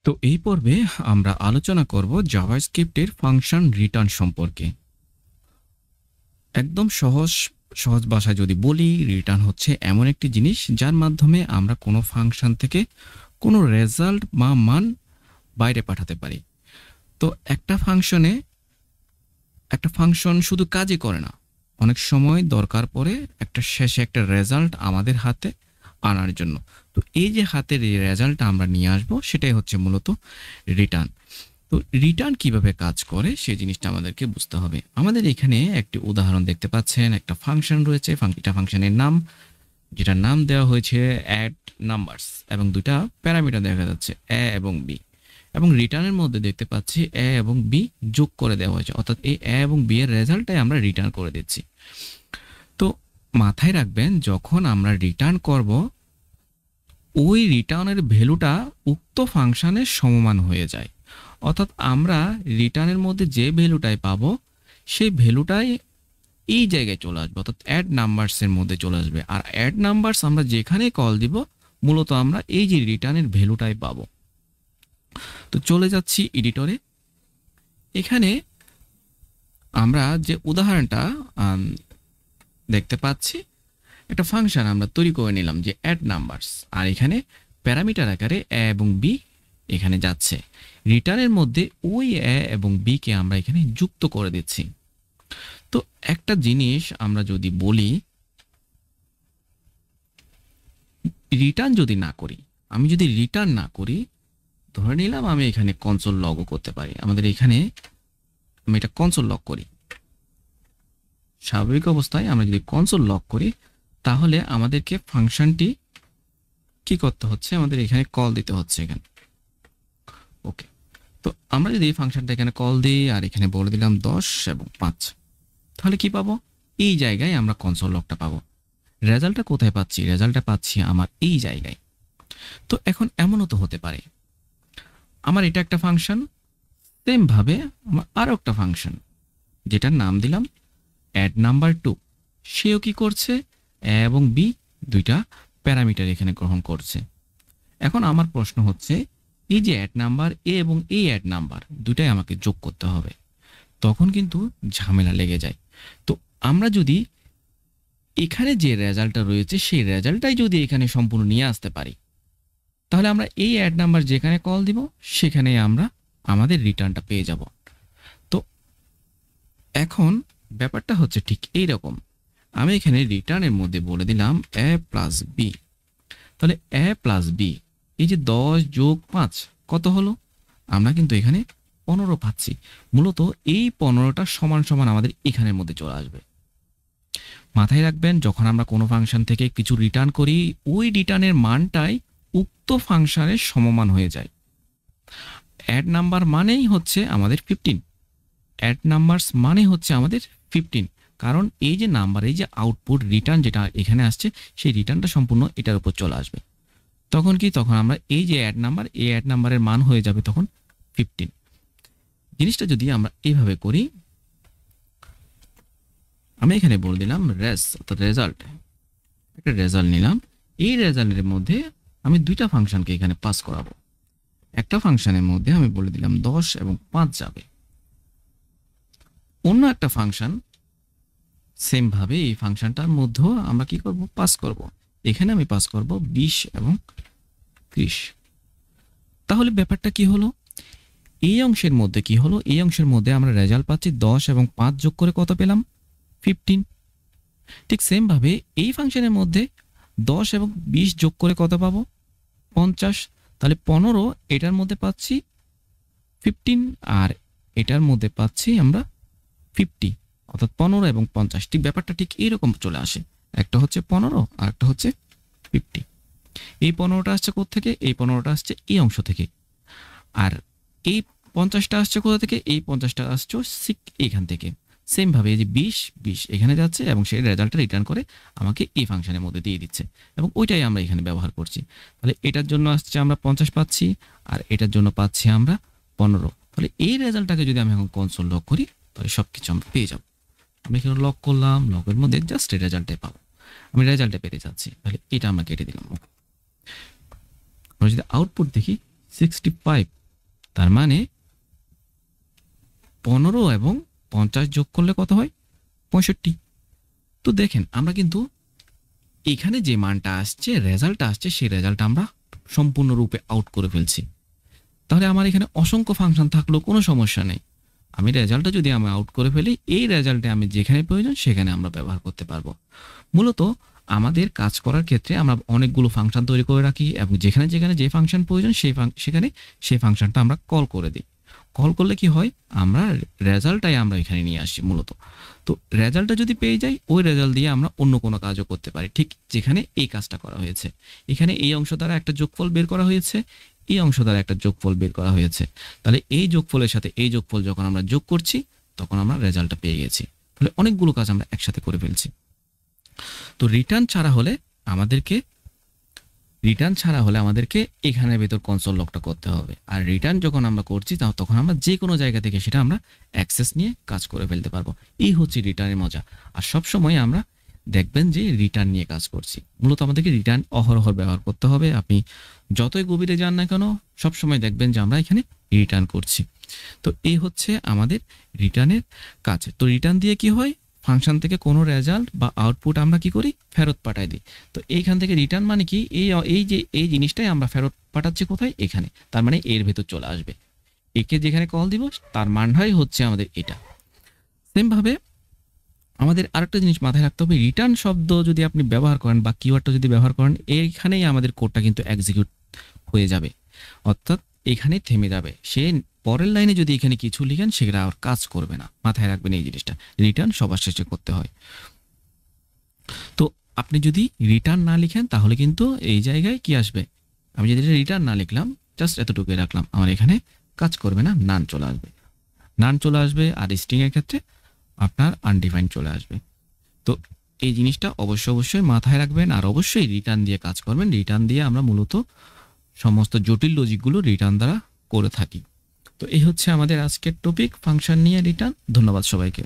তো এই পর্বে আমরা আলোচনা করব জাভাস্ক্রিপ্টের ফাংশন রিটার্ন সম্পর্কে। একদম সহজ ভাষায় যদি বলি, রিটার্ন হচ্ছে এমন একটি জিনিস যার মাধ্যমে আমরা কোনো ফাংশন থেকে কোনো রেজাল্ট বা মান বাইরে পাঠাতে পারি। তো একটা ফাংশন শুধু কাজই করে না, অনেক সময় দরকার পড়ে শেষে একটা রেজাল্ট আমাদের হাতে আনার জন্য। তো এই যে হাতের এই রেজাল্টটা আমরা নিয়ে আসবো, সেটাই হচ্ছে মূলত রিটার্ন। তো রিটার্ন কিভাবে কাজ করে সেই জিনিসটা আমাদেরকে বুঝতে হবে। আমাদের এখানে একটি উদাহরণ দেখতে পাচ্ছেন, একটা ফাংশন রয়েছে। এটা ফাংশনের নাম, যেটার নাম দেওয়া হয়েছে অ্যাড নাম্বারস, এবং দুটা প্যারামিটার দেখা যাচ্ছে এ এবং বি। এবং রিটার্নের মধ্যে দেখতে পাচ্ছি এ এবং বি যোগ করে দেওয়া হয়েছে, অর্থাৎ এই এ এবং বি এর রেজাল্টটাই আমরা রিটার্ন করে দিচ্ছি। তো মাথায় রাখবেন, যখন আমরা রিটার্ন করব, ওই রিটার্নের ভ্যালুটা উক্ত ফাংশনের সমমান হয়ে যায়। অর্থাৎ আমরা রিটার্নের মধ্যে যে ভ্যালুটাই পাবো, সেই ভ্যালুটাই এই জায়গায় চলে আসবে, অর্থাৎ অ্যাড নাম্বারসের মধ্যে চলে আসবে। আর অ্যাড নাম্বারস আমরা যেখানে কল দিব, মূলত আমরা এই যে রিটার্নের ভ্যালুটাই পাবো। তো চলে যাচ্ছি এডিটরে। এখানে আমরা যে উদাহরণটা দেখতে পাচ্ছি, একটা ফাংশন আমরা তৈরি করে নিলাম যে অ্যাড নাম্বারস, আর এখানে প্যারামিটার আকারে এ এবং বি এখানে যাচ্ছে। রিটার্নের মধ্যে ওই এ এবং বি কে আমরা এখানে যুক্ত করে দিচ্ছি। তো একটা জিনিস আমরা যদি বলি, রিটার্ন যদি না করি, আমি যদি রিটার্ন না করি, ধরে নিলাম আমি এখানে কনসোল লগও করতে পারি। আমাদের এখানে আমি এটা কনসোল লগ করি। স্বাভাবিক অবস্থায় আমরা যদি কনসোল লগ করি, তাহলে আমাদেরকে ফাংশনটি কি করতে হচ্ছে, আমাদের এখানে কল দিতে হচ্ছে এখানে। ওকে, তো আমরা যদি এই ফাংশনটা এখানে কল দিই আর এখানে বলে দিলাম 10 এবং 5, তাহলে কি পাবো? এই জায়গায় আমরা কনসোল লগটা পাবো। রেজাল্টটা কোথায় পাচ্ছি? রেজাল্টটা পাচ্ছি আমার এই জায়গায়। তো এখন এমনও তো হতে পারে, আমার এটা একটা ফাংশন, সেম ভাবে আমার আরো একটা ফাংশন যেটার নাম দিলাম অ্যাড নাম্বার 2, সেও কি করছে? এ এবং বি দুইটা প্যারামিটার এখানে গ্রহণ করছে। এখন আমার প্রশ্ন হচ্ছে, এই যে অ্যাড নাম্বার এ এবং এই অ্যাড নাম্বার দুটাই আমাকে যোগ করতে হবে, তখন কিন্তু ঝামেলা লেগে যায়। তো আমরা যদি এখানে যে রেজাল্টটা রয়েছে, সেই রেজাল্টটাই যদি এখানে সম্পূর্ণ নিয়ে আসতে পারি, তাহলে আমরা এই অ্যাড নাম্বার যেখানে কল দিব, সেখানে আমরা আমাদের রিটার্নটা পেয়ে যাব। তো এখন ব্যাপারটা হচ্ছে ঠিক এই রকম। আমি এখানে রিটার্নের মধ্যে বলে দিলাম এ প্লাস বি। তাহলে এ প্লাস বি, এই যে 10 যোগ 5 কত হলো? আমরা কিন্তু এখানে 15 পাচ্ছি। মূলত এই 15টা সমান সমান আমাদের এখানের মধ্যে চলে আসবে। মাথায় রাখবেন, যখন আমরা কোনো ফাংশন থেকে কিছু রিটার্ন করি, ওই রিটার্নের মানটাই উক্ত ফাংশনের সমমান হয়ে যায়। অ্যাড নাম্বার মানেই হচ্ছে আমাদের 15, অ্যাড নাম্বারস মানে হচ্ছে আমাদের 15, কারণ এই যে নাম্বার, এই যে আউটপুট রিটার্ন যেটা এখানে আসছে, সেই রিটার্নটা সম্পূর্ণ এটার উপর চলে আসবে। তখন কি? তখন আমরা এই যে অ্যাড নাম্বার, এই অ্যাড নাম্বারের মান হয়ে যাবে তখন 15। জিনিসটা যদি আমরা এইভাবে করি, আমি এখানে বলে দিলাম রেস, অর্থাৎ রেজাল্ট, একটা রেজাল্ট নিলাম। এই রেজাল্টের মধ্যে আমি দুইটা ফাংশনকে এখানে পাস করাবো। একটা ফাংশনের মধ্যে আমি বলে দিলাম 10 এবং 5 যাবে। অন্য একটা ফাংশন সেম ভাবে এই ফাংশনটার মধ্যেও আমরা কি করব? পাস করব। এখানে আমি পাস করব 20 এবং 30। তাহলে ব্যাপারটা কি হলো? এই অংশের মধ্যে কি হলো? এই অংশের মধ্যে আমরা রেজাল্ট পাচ্ছি 10 এবং 5 যোগ করে কত পেলাম? 15। ঠিক সেম ভাবে এই ফাংশনের মধ্যে 10 এবং 20 যোগ করে কত পাবো? 50। তাহলে 15 এটার মধ্যে পাচ্ছি 15, আর এটার মধ্যে পাচ্ছি আমরা 50, অর্থাৎ 15 এবং 50। ঠিক ব্যাপারটা ঠিক এইরকম চলে আসে। একটা হচ্ছে 15 আর একটা হচ্ছে 50। এই 15টা আসছে কোথা থেকে? এই 15টা আসছে এই অংশ থেকে। আর এই 50টা আসছে কোথা থেকে? এই 50টা আসছে এইখান থেকে। সেম ভাবে এই যে 20 এখানে যাচ্ছে এবং সেই রেজাল্টটা রিটার্ন করে আমাকে এই ফাংশনের মধ্যে দিয়ে দিচ্ছে, এবং ওইটাই আমরা এখানে ব্যবহার করছি। তাহলে এটার জন্য আসছে আমরা 50 পাচ্ছি, আর এটার জন্য পাচ্ছি আমরা 15। তাহলে এই রেজাল্টটাকে যদি আমি এখন কনসোল লক করি, তাহলে সবকিছু আমরা পেয়ে যাব। আমি এখানে লক করলাম, লকের মধ্যে জাস্ট এই রেজাল্টটাই পাবো। আমি রেজাল্টে পেতে যাচ্ছি, তাহলে এটা আমরা কেটে দিলাম। আমরা যদি আউটপুট দেখি, 65, তার মানে 15 এবং 50 যোগ করলে কত হয়? 65। তো দেখেন আমরা কিন্তু এখানে যে মানটা আসছে, রেজাল্টটা আসছে, সেই রেজাল্টটা আমরা সম্পূর্ণরূপে আউট করে ফেলছি। তাহলে আমার এখানে অসংখ্য ফাংশন থাকলেও কোনো সমস্যা নেই। আমি রেজাল্টটা যদি আমি আউট করে ফেলি, এই রেজাল্টে আমি যেখানে প্রয়োজন সেখানে আমরা ব্যবহার করতে পারবো। মূলত আমাদের কাজ করার ক্ষেত্রে আমরা অনেকগুলো ফাংশন তৈরি করে রাখি এবং যেখানে যেখানে যে ফাংশন প্রয়োজন সেখানে সেই ফাংশনটা আমরা কল করে দিই। কল করলে কি হয়, আমরা রেজাল্টটাই আমরা এখানে নিয়ে আসি মূলত। তো রেজাল্টটা যদি পেয়ে যাই, ওই রেজাল্ট দিয়ে আমরা অন্য কোনো কাজও করতে পারি, ঠিক যেখানে এই কাজটা করা হয়েছে। এখানে এই অংশ দ্বারা একটা যোগফল বের করা হয়েছে, এই অংশ দ্বারা একটা যোগফল বের করা হয়েছে। তাহলে এই যোগফলের সাথে এই যোগফল যখন আমরা যোগ করছি, তখন আমরা রেজাল্টটা পেয়ে গেছি। তাহলে অনেকগুলো কাজ আমরা একসাথে করে ফেলছি। তো রিটার্ন ছাড়া হলে আমাদেরকে এখানের ভেতর কনসোল লকটা করতে হবে। আর রিটার্ন যখন আমরা করছি তখন আমরা যে কোনো জায়গা থেকে সেটা আমরা অ্যাক্সেস নিয়ে কাজ করে ফেলতে পারবো। এই হচ্ছে রিটার্নের মজা। আর সবসময় আমরা দেখবেন যে রিটার্ন নিয়ে কাজ করছি। মূলত আমাদেরকে রিটার্ন অহরহ ব্যবহার করতে হবে। আপনি যতই গভীরে যান না কেন, সবসময় দেখবেন যে আমরা এখানে রিটার্ন করছি। তো এই হচ্ছে আমাদের রিটার্নের কাজ। তো রিটার্ন দিয়ে কি হয়, ফাংশন থেকে কোনো রেজাল্ট বা আউটপুট আমরা কি করি, ফেরত পাঠাই দিই। তো এইখান থেকে রিটার্ন মানে কি, এই জিনিসটাই আমরা ফেরত পাঠাচ্ছি কোথায়, এখানে। তার মানে এর ভেতর চলে আসবে। একে যেখানে কল দিব তার মানটাই হচ্ছে আমাদের এটা। সেম ভাবে আমাদের আরেকটা জিনিস মাথায় রাখতে হবে, রিটার্ন শব্দ যদি আপনি ব্যবহার করেন বা কিওয়ার্ডটা যদি ব্যবহার করেন, এইখানেই আমাদের কোডটা কিন্তু এক্সিকিউট হয়ে যাবে, অর্থাৎ এখানেই থেমে যাবে। সে পরের লাইনে যদি এখানে কিছু লিখেন সেটা আর কাজ করবে না। মাথায় রাখবেন এই জিনিসটা, রিটার্ন সবার শেষে করতে হয়। তো আপনি যদি রিটার্ন না লিখেন তাহলে কিন্তু এই জায়গায় কি আসবে, আমি যদি রিটার্ন না লিখলাম, জাস্ট এতটুকুই রাখলাম, আমার এখানে কাজ করবে না, নান চলে আসবে। নান চলে আসবে, আর স্ট্রিং এর ক্ষেত্রে আপনার আনডিফাইন্ড চলে আসবে। তো এই জিনিসটা অবশ্যই মাথায় রাখবেন। আর অবশ্যই রিটার্ন দিয়ে কাজ করবেন। রিটার্ন দিয়ে আমরা মূলত সমস্ত জটিল লজিকগুলো রিটার্ন দ্বারা করে থাকি। তো এই হচ্ছে আমাদের আজকের টপিক, ফাংশন নিয়ে রিটার্ন। ধন্যবাদ সবাইকে।